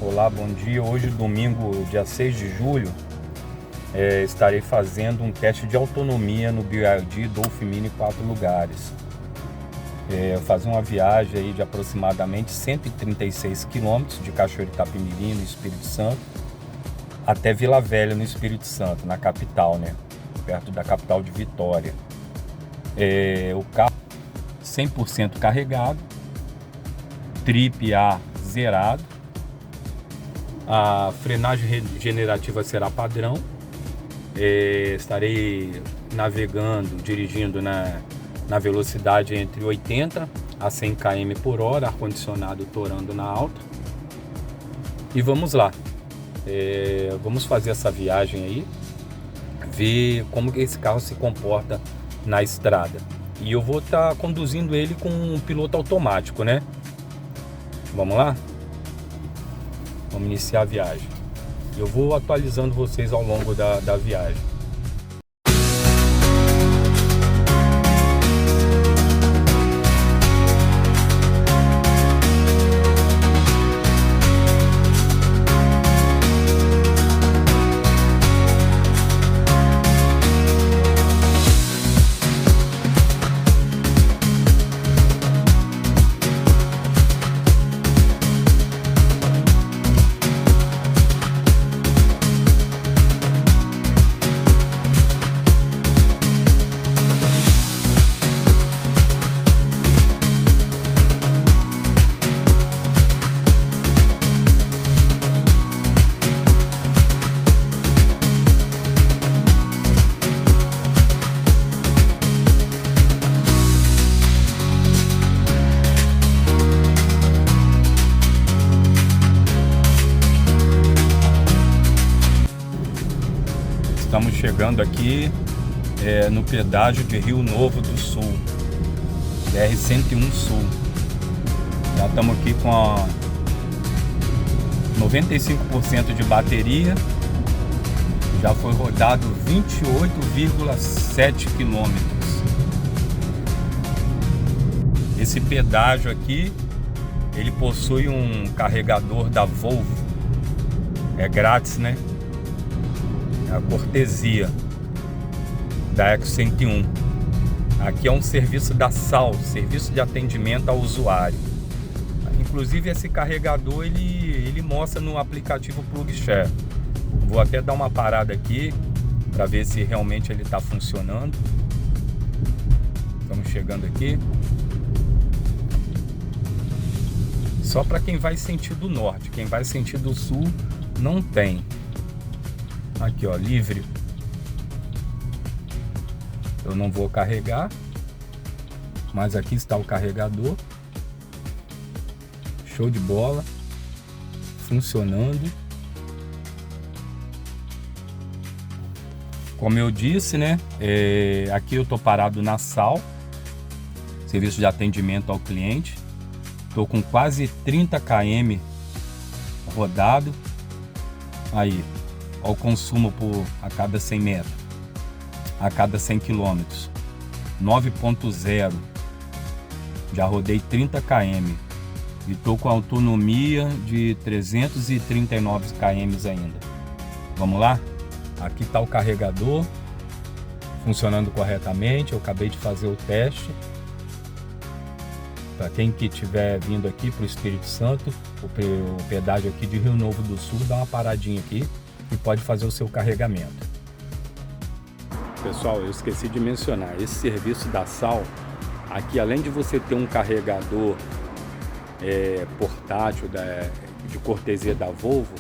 Olá, bom dia. Hoje, domingo, dia 6 de julho, estarei fazendo um teste de autonomia no BYD Dolphin Mini 4 lugares. Eu fazer uma viagem aí de aproximadamente 136 km de Cachoeiro Itapemirim, no Espírito Santo, até Vila Velha, no Espírito Santo, na capital, né? Perto da capital de Vitória. O carro 100% carregado, trip A zerado, a frenagem regenerativa será padrão. Estarei navegando, dirigindo na velocidade entre 80 a 100 km por hora, ar-condicionado torando na alta. E vamos lá, vamos fazer essa viagem aí, ver como que esse carro se comporta na estrada. E eu vou estar conduzindo ele com um piloto automático, né? Vamos lá? Vamos iniciar a viagem. Eu vou atualizando vocês ao longo da viagem. Estamos chegando aqui no pedágio de Rio Novo do Sul, BR-101 Sul. Já estamos aqui com 95% de bateria. Já foi rodado 28,7 quilômetros. Esse pedágio aqui, ele possui um carregador da Volvo. É grátis, né? A cortesia da Eco 101. Aqui é um serviço da SAL, Serviço de Atendimento ao Usuário. Inclusive esse carregador ele mostra no aplicativo PlugShare. Vou até dar uma parada aqui para ver se realmente ele está funcionando. Estamos chegando aqui. Só para quem vai sentido norte, quem vai sentido sul não tem. Aqui ó, livre. Eu não vou carregar, mas aqui está o carregador. Show de bola, funcionando. Como eu disse, né? Aqui eu tô parado na SAL, Serviço de Atendimento ao Cliente. Tô com quase 30 km rodado. Aí, ao consumo a cada 100 metros, a cada 100 km, 9.0. Já rodei 30 km e estou com autonomia de 339 km ainda. Vamos lá? Aqui está o carregador funcionando corretamente. Eu acabei de fazer o teste. Para quem que estiver vindo aqui para o Espírito Santo, o pedágio aqui de Rio Novo do Sul, dá uma paradinha aqui e pode fazer o seu carregamento. Pessoal, eu esqueci de mencionar, esse serviço da SAL, aqui além de você ter um carregador portátil de cortesia da Volvo,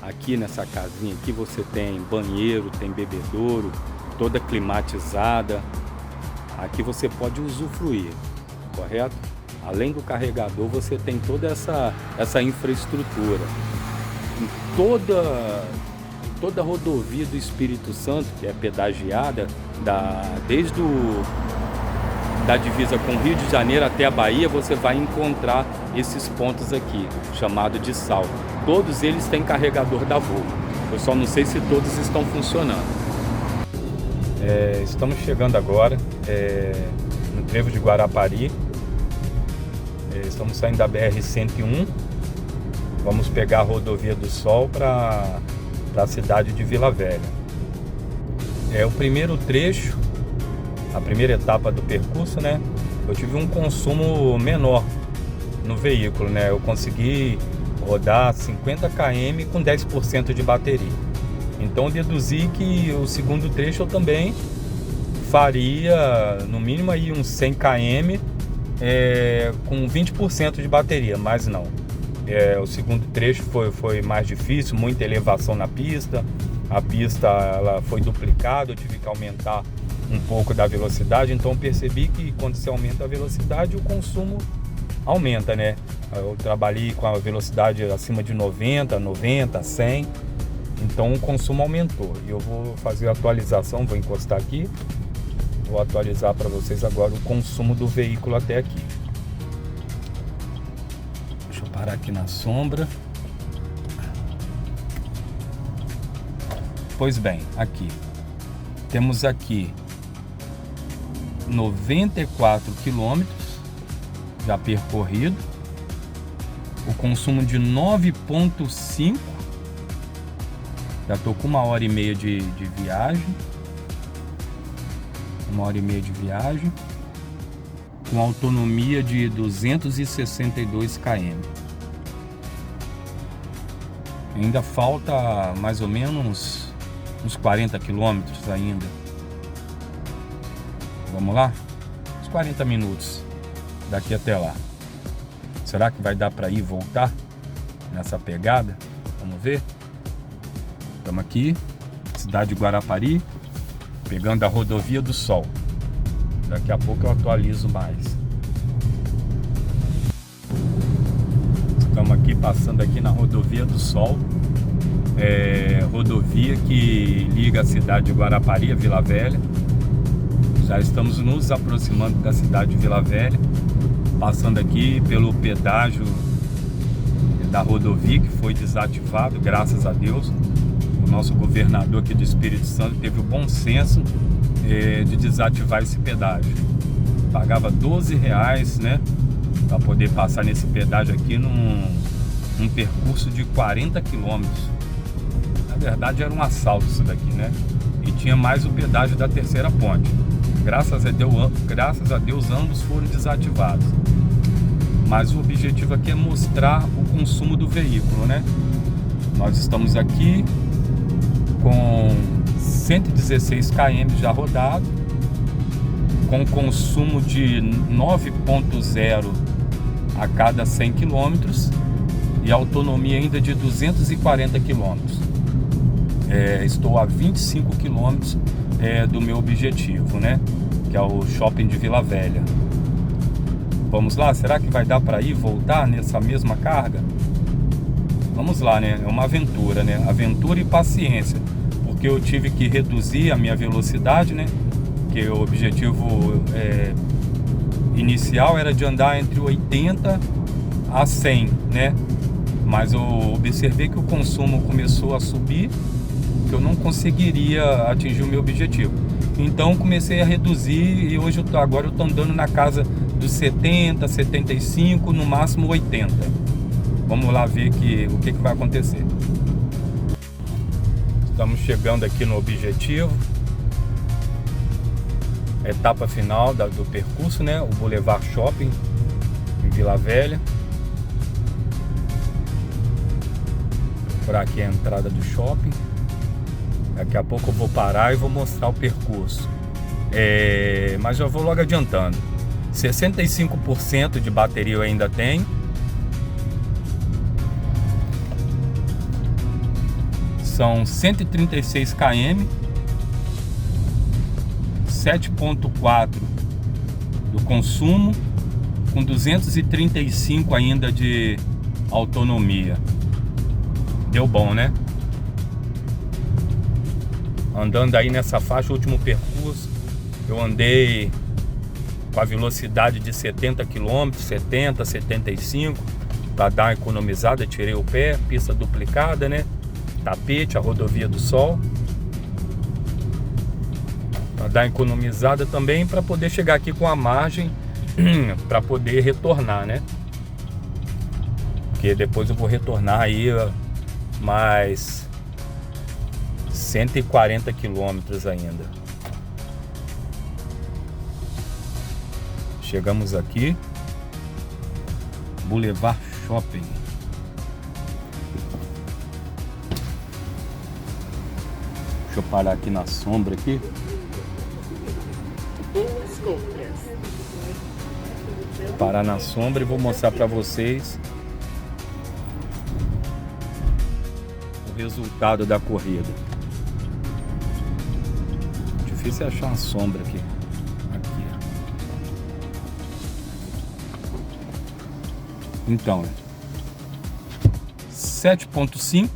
aqui nessa casinha aqui você tem banheiro, tem bebedouro, toda climatizada. Aqui você pode usufruir, correto? Além do carregador, você tem toda essa infraestrutura. Em toda a rodovia do Espírito Santo, que é pedagiada, desde da divisa com o Rio de Janeiro até a Bahia, você vai encontrar esses pontos aqui, chamado de SAL. Todos eles têm carregador da Volvo. Eu só não sei se todos estão funcionando. Estamos chegando agora no trevo de Guarapari. Estamos saindo da BR-101. Vamos pegar a Rodovia do Sol para a cidade de Vila Velha. É o primeiro trecho, a primeira etapa do percurso, né? Eu tive um consumo menor no veículo, né? Eu consegui rodar 50 km com 10% de bateria. Então deduzi que o segundo trecho eu também faria no mínimo aí uns 100 km com 20% de bateria, mas não. O segundo trecho foi mais difícil, muita elevação na pista. A pista ela foi duplicada, eu tive que aumentar um pouco da velocidade, então percebi que quando você aumenta a velocidade, o consumo aumenta, né? Eu trabalhei com a velocidade acima de 90, 100, então o consumo aumentou. E eu vou fazer a atualização, vou encostar aqui, vou atualizar para vocês agora o consumo do veículo até aqui. Deixa eu parar aqui na sombra. Pois bem, aqui temos aqui 94 quilômetros já percorrido, o consumo de 9,5, já estou com 1h30 de viagem, 1h30 de viagem, com autonomia de 262 km. Ainda falta mais ou menos uns 40 quilômetros ainda. Vamos lá? Uns 40 minutos daqui até lá. Será que vai dar para ir e voltar nessa pegada? Vamos ver. Estamos aqui, cidade de Guarapari, pegando a Rodovia do Sol. Daqui a pouco eu atualizo mais. Estamos aqui passando aqui na Rodovia do Sol. Rodovia que liga a cidade de Guarapari a Vila Velha. Já estamos nos aproximando da cidade de Vila Velha, passando aqui pelo pedágio da rodovia que foi desativado, graças a Deus. O nosso governador aqui do Espírito Santo teve o bom senso de desativar esse pedágio. Pagava R$12, né, para poder passar nesse pedágio aqui num percurso de 40 quilômetros. Na verdade era um assalto isso daqui, né? E tinha mais o pedágio da terceira ponte. Graças a Deus ambos foram desativados. Mas o objetivo aqui é mostrar o consumo do veículo, né? Nós estamos aqui com 116 km já rodado, com consumo de 9,0 a cada 100 km e autonomia ainda de 240 km. Estou a 25 km do meu objetivo, né? Que é o shopping de Vila Velha. Vamos lá, será que vai dar para ir e voltar nessa mesma carga? Vamos lá, né? É uma aventura, né? Aventura e paciência, porque eu tive que reduzir a minha velocidade, né? Que o objetivo inicial era de andar entre 80 a 100, né? Mas eu observei que o consumo começou a subir, que eu não conseguiria atingir o meu objetivo. Então comecei a reduzir e hoje agora eu estou andando na casa dos 70, 75, no máximo 80. Vamos lá ver o que vai acontecer. Estamos chegando aqui no objetivo. Etapa final do percurso, né? O Boulevard Shopping em Vila Velha. Por aqui é a entrada do shopping. Daqui a pouco eu vou parar e vou mostrar o percurso. Mas já vou logo adiantando. 65% de bateria eu ainda tenho. São 136 km. 7,4 do consumo, com 235 ainda de autonomia. Deu bom, né? Andando aí nessa faixa, o último percurso, eu andei com a velocidade de 70 km, 70, 75, para dar uma economizada, tirei o pé, pista duplicada, né? Tapete, a Rodovia do Sol. Para dar economizada também, para poder chegar aqui com a margem para poder retornar, né? porque depois eu vou retornar aí mais 140 quilômetros ainda. Chegamos aqui, Boulevard Shopping. Deixa eu parar aqui na sombra aqui. Parar na sombra e vou mostrar para vocês o resultado da corrida. Difícil é achar uma sombra aqui. Aqui. Então, 7,5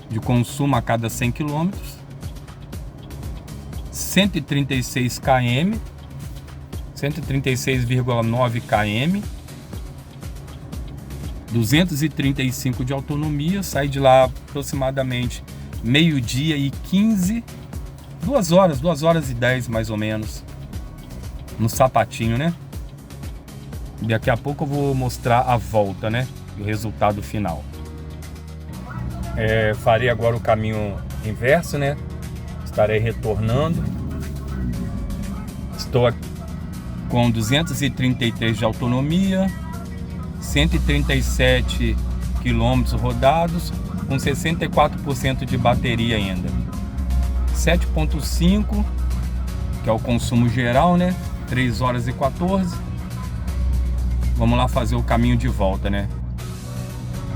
de consumo a cada 100 km, 136 km, 136,9 km, 235 de autonomia. Saí de lá aproximadamente meio-dia e 15, 2 horas e 10 mais ou menos, no sapatinho, né? Daqui a pouco eu vou mostrar a volta, né? E o resultado final. Farei agora o caminho inverso, né? Estarei retornando. Estou aqui com 233 de autonomia, 137 quilômetros rodados, com 64% de bateria ainda. 7,5, que é o consumo geral, né? 3 horas e 14. Vamos lá fazer o caminho de volta, né?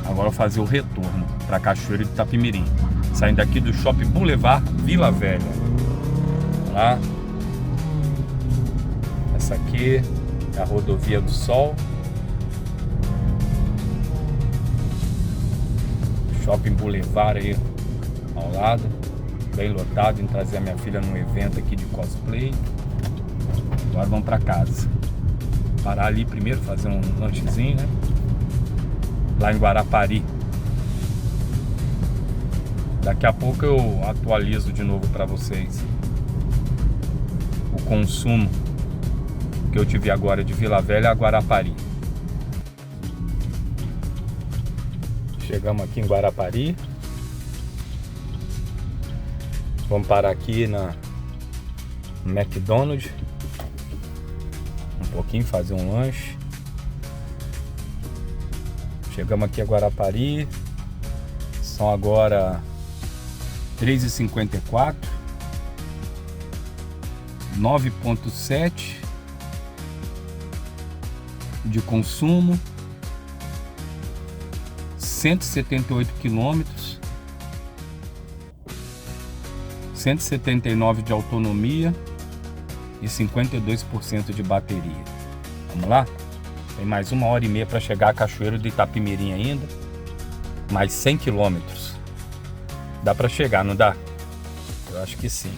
Agora fazer o retorno para Cachoeiro de Itapemirim, saindo aqui do Shopping Boulevard Vila Velha. Vamos lá. Essa aqui é a Rodovia do Sol. Shopping Boulevard aí ao lado, bem lotado. Em trazer a minha filha num evento aqui de cosplay. Agora vamos para casa. Parar ali primeiro, fazer um lanchezinho, né? Lá em Guarapari. Daqui a pouco eu atualizo de novo para vocês o consumo que eu tive agora de Vila Velha a Guarapari. Chegamos aqui em Guarapari. Vamos parar aqui na McDonald's um pouquinho, fazer um lanche. Chegamos aqui a Guarapari. São agora 3h54, 9,7 de consumo, 178 quilômetros, 179 de autonomia e 52% de bateria. Vamos lá? Tem mais 1h30 para chegar a Cachoeiro de Itapemirim ainda. Mais 100 quilômetros. Dá para chegar, não dá? Eu acho que sim.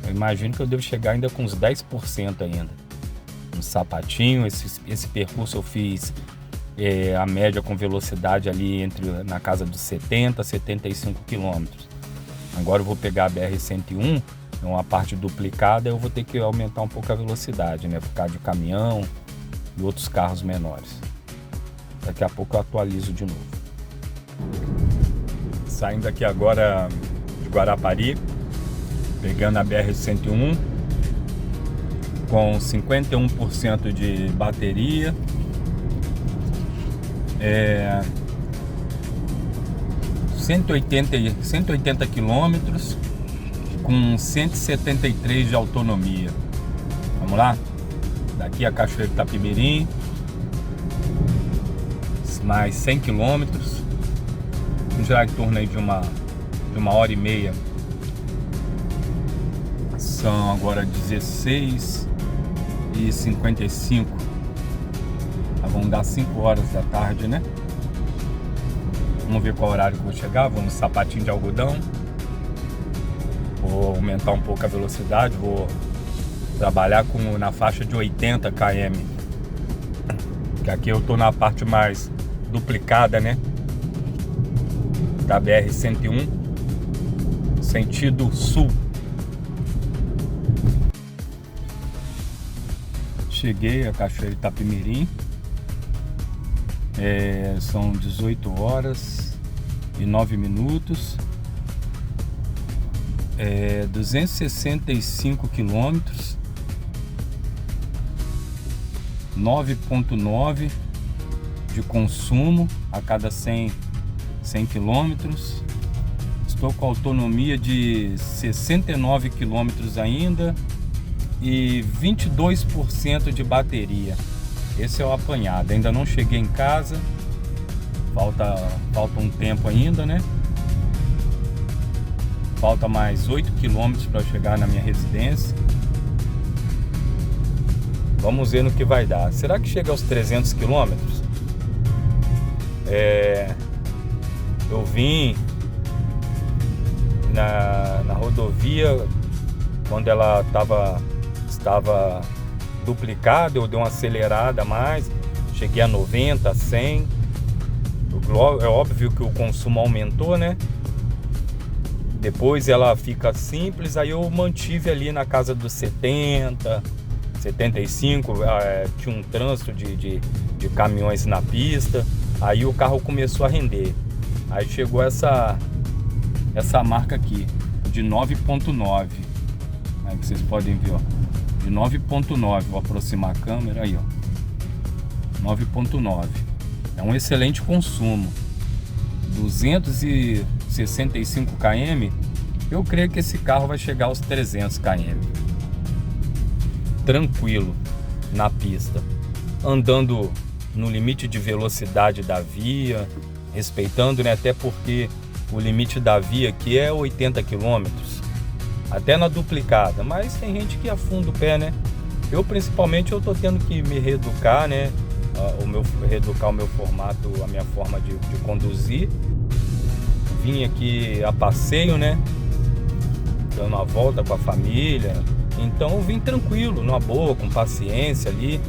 Eu imagino que eu devo chegar ainda com uns 10% ainda. No sapatinho, esse percurso eu fiz a média com velocidade ali na casa dos 70 a 75 quilômetros. Agora eu vou pegar a BR-101, uma parte duplicada, eu vou ter que aumentar um pouco a velocidade, né? Por causa de caminhão e outros carros menores. Daqui a pouco eu atualizo de novo. Saindo aqui agora de Guarapari, pegando a BR-101 com 51% de bateria, 180 quilômetros com 173 de autonomia. Vamos lá? Daqui a Cachoeiro de Itapemirim, mais 100 quilômetros, já em torno aí de uma hora e meia. São agora 16h55. Vão dar 5 horas da tarde, né? Vamos ver qual horário que eu vou chegar. Vou no sapatinho de algodão. Vou aumentar um pouco a velocidade. Vou trabalhar na faixa de 80 km. Que aqui eu tô na parte mais duplicada, né? Da BR-101, sentido sul. Cheguei a Cachoeiro de Itapemirim. São 18 horas e 9 minutos. 265 quilômetros, 9,9 de consumo a cada 100 quilômetros. Estou com autonomia de 69 quilômetros ainda e 22% de bateria. Esse é o apanhado. Ainda não cheguei em casa, falta um tempo ainda, né? Falta mais 8 quilômetros para chegar na minha residência. Vamos ver no que vai dar. Será que chega aos 300 quilômetros? Eu vim na rodovia quando ela estava duplicada, eu dei uma acelerada a mais, cheguei a 90, 100. É óbvio que o consumo aumentou, né? Depois ela fica simples, aí eu mantive ali na casa dos 70, 75, tinha um trânsito de caminhões na pista, aí o carro começou a render. Aí chegou essa marca aqui, de 9,9, aí vocês podem ver, ó, de 9,9, vou aproximar a câmera aí, ó, 9,9, é um excelente consumo, 265 km, eu creio que esse carro vai chegar aos 300 km, tranquilo, na pista, andando no limite de velocidade da via, respeitando, né, até porque o limite da via aqui é 80 km, até na duplicada, mas tem gente que afunda o pé, né? Eu principalmente eu tô tendo que me reeducar, né? Reeducar o meu formato, a minha forma de conduzir. Vim aqui a passeio, né? Dando uma volta com a família. Então eu vim tranquilo, numa boa, com paciência ali,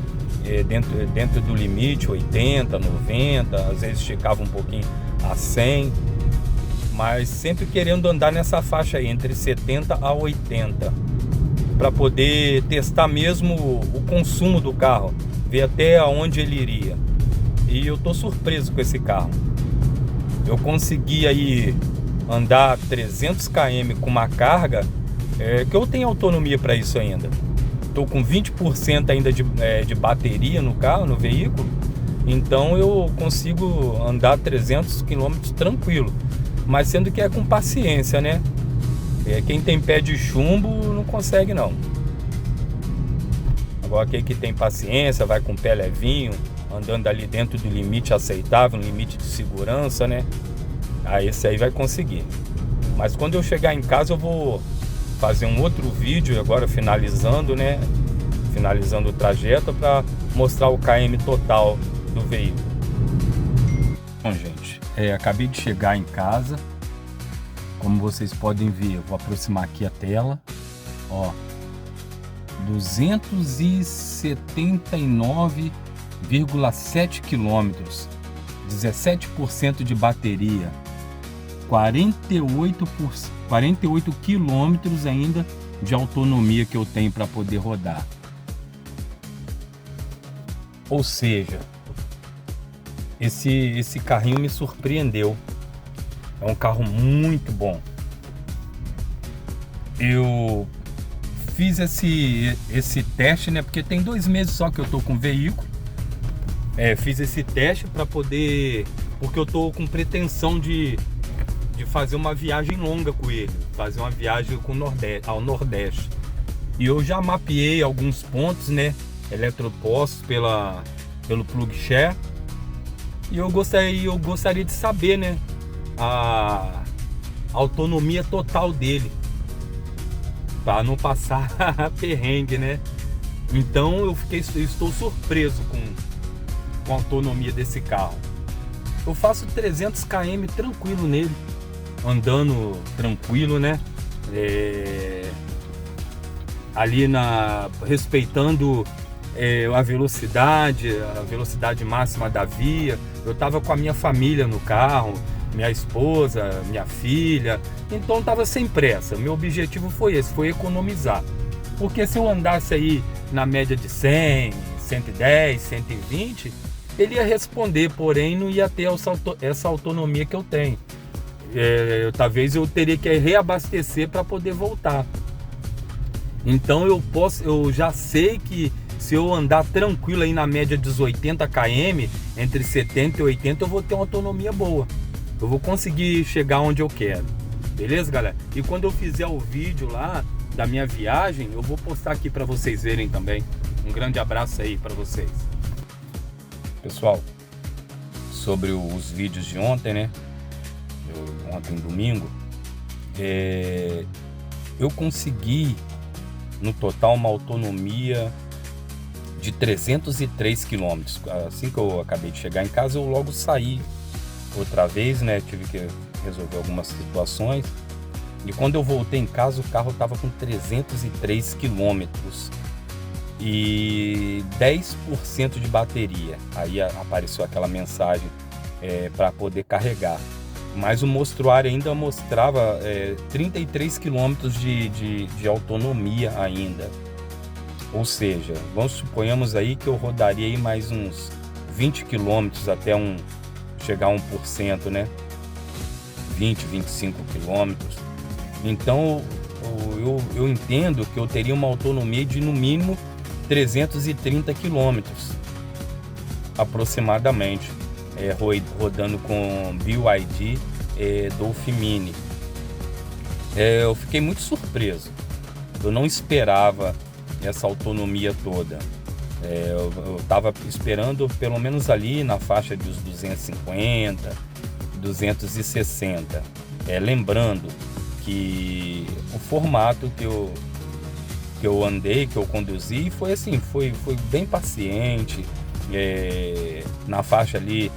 dentro do limite, 80, 90, às vezes esticava um pouquinho a 100. Mas sempre querendo andar nessa faixa aí, entre 70 a 80, para poder testar mesmo o consumo do carro, ver até aonde ele iria. E eu tô surpreso com esse carro. Eu consegui aí andar 300 km com uma carga, que eu tenho autonomia para isso ainda. Tô com 20% ainda de bateria no carro, no veículo, então eu consigo andar 300 km tranquilo. Mas sendo que é com paciência, né? Quem tem pé de chumbo não consegue não. Agora quem que tem paciência, vai com o pé levinho, andando ali dentro do limite aceitável, um limite de segurança, né? Aí esse aí vai conseguir. Mas quando eu chegar em casa eu vou fazer um outro vídeo agora finalizando, né? Finalizando o trajeto para mostrar o KM total do veículo. Bom, gente, acabei de chegar em casa. Como vocês podem ver, eu vou aproximar aqui a tela. Ó, 279,7 quilômetros, 17% de bateria, 48 quilômetros ainda de autonomia que eu tenho para poder rodar. Ou seja, esse carrinho me surpreendeu. É um carro muito bom. Eu fiz esse teste, né? Porque tem 2 meses só que eu tô com o veículo. Fiz esse teste para poder, porque eu tô com pretensão de fazer uma viagem longa com ele, fazer uma viagem ao Nordeste. E eu já mapeei alguns pontos, né? Eletropostos pelo PlugShare. E eu gostaria de saber, né? A autonomia total dele, para não passar perrengue, né? Então eu estou surpreso com a autonomia desse carro. Eu faço 300 km tranquilo nele, andando tranquilo, né? Ali respeitando a velocidade máxima da via. Eu tava com a minha família no carro, minha esposa, minha filha, então tava sem pressa. Meu objetivo foi economizar, porque se eu andasse aí na média de 100, 110, 120, ele ia responder, porém não ia ter essa autonomia que eu tenho. Talvez eu teria que reabastecer para poder voltar. Então eu já sei que se eu andar tranquilo aí na média dos 80 km, entre 70 e 80, eu vou ter uma autonomia boa. Eu vou conseguir chegar onde eu quero. Beleza, galera? E quando eu fizer o vídeo lá da minha viagem, eu vou postar aqui para vocês verem também. Um grande abraço aí para vocês. Pessoal, sobre os vídeos de ontem, né? Ontem, domingo, eu consegui no total uma autonomia de 303 km. Assim que eu acabei de chegar em casa, eu logo saí outra vez, né? Tive que resolver algumas situações. E quando eu voltei em casa, o carro estava com 303 km e 10% de bateria. Aí apareceu aquela mensagem para poder carregar. Mas o mostruário ainda mostrava 33 km de autonomia ainda. Ou seja, suponhamos aí que eu rodaria aí mais uns 20 km até chegar a 1%, né? 20, 25 km. Então eu entendo que eu teria uma autonomia de no mínimo 330 km aproximadamente, rodando com BYD Dolphin Mini. Eu fiquei muito surpreso. Eu não esperava essa autonomia toda. Eu estava esperando pelo menos ali na faixa dos 250, 260. Lembrando que o formato que eu andei, que eu conduzi, foi assim, foi bem paciente, na faixa ali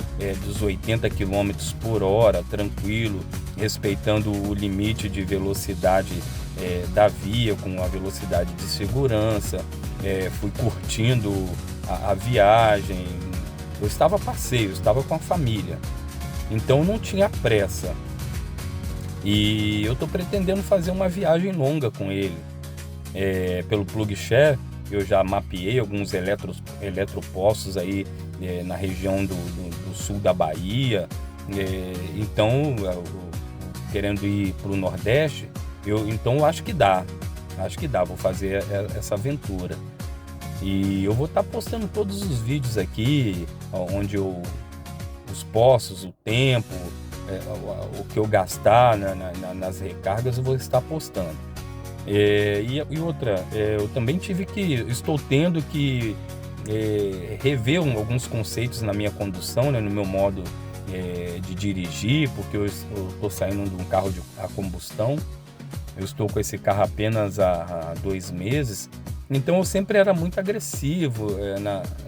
dos 80 km por hora, tranquilo, respeitando o limite de velocidade da via, com a velocidade de segurança. Fui curtindo a viagem. Eu estava a passeio, eu estava com a família, então não tinha pressa. E eu estou pretendendo fazer uma viagem longa com ele. Pelo PlugShare, eu já mapeei alguns eletropostos aí na região do sul da Bahia. Então, querendo ir para o Nordeste, então acho que dá, vou fazer essa aventura. E eu vou estar postando todos os vídeos aqui, onde os postos, o tempo, o que eu gastar nas recargas, eu vou estar postando. E outra, eu também estou tendo que rever alguns conceitos na minha condução, né, no meu modo de dirigir, porque eu estou saindo de um carro a combustão. Eu estou com esse carro apenas há 2 meses, então eu sempre era muito agressivo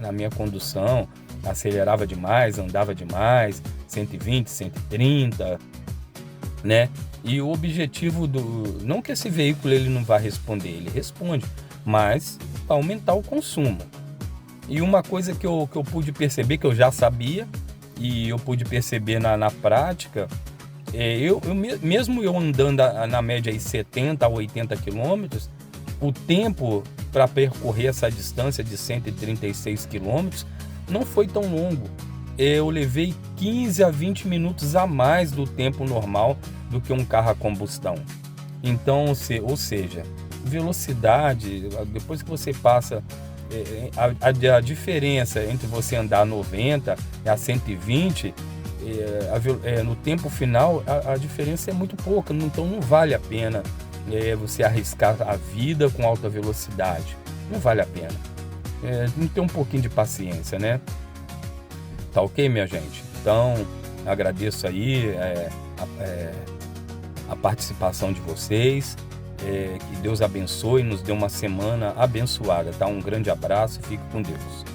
na minha condução, acelerava demais, andava demais, 120, 130, né? E o objetivo não que esse veículo ele não vá responder, ele responde, mas para aumentar o consumo. E uma coisa que eu pude perceber, que eu já sabia, e eu pude perceber na prática, mesmo eu andando na média aí 70 a 80 quilômetros, o tempo para percorrer essa distância de 136 quilômetros não foi tão longo. Eu levei 15 a 20 minutos a mais do tempo normal do que um carro a combustão. Então, ou seja, velocidade, depois que você passa, a diferença entre você andar a 90 e a 120, no tempo final, a diferença é muito pouca. Então não vale a pena você arriscar a vida com alta velocidade. Não vale a pena. Tem que ter um pouquinho de paciência, né? Tá ok, minha gente? Então, agradeço aí a participação de vocês. Que Deus abençoe e nos dê uma semana abençoada, tá? Um grande abraço e fique com Deus.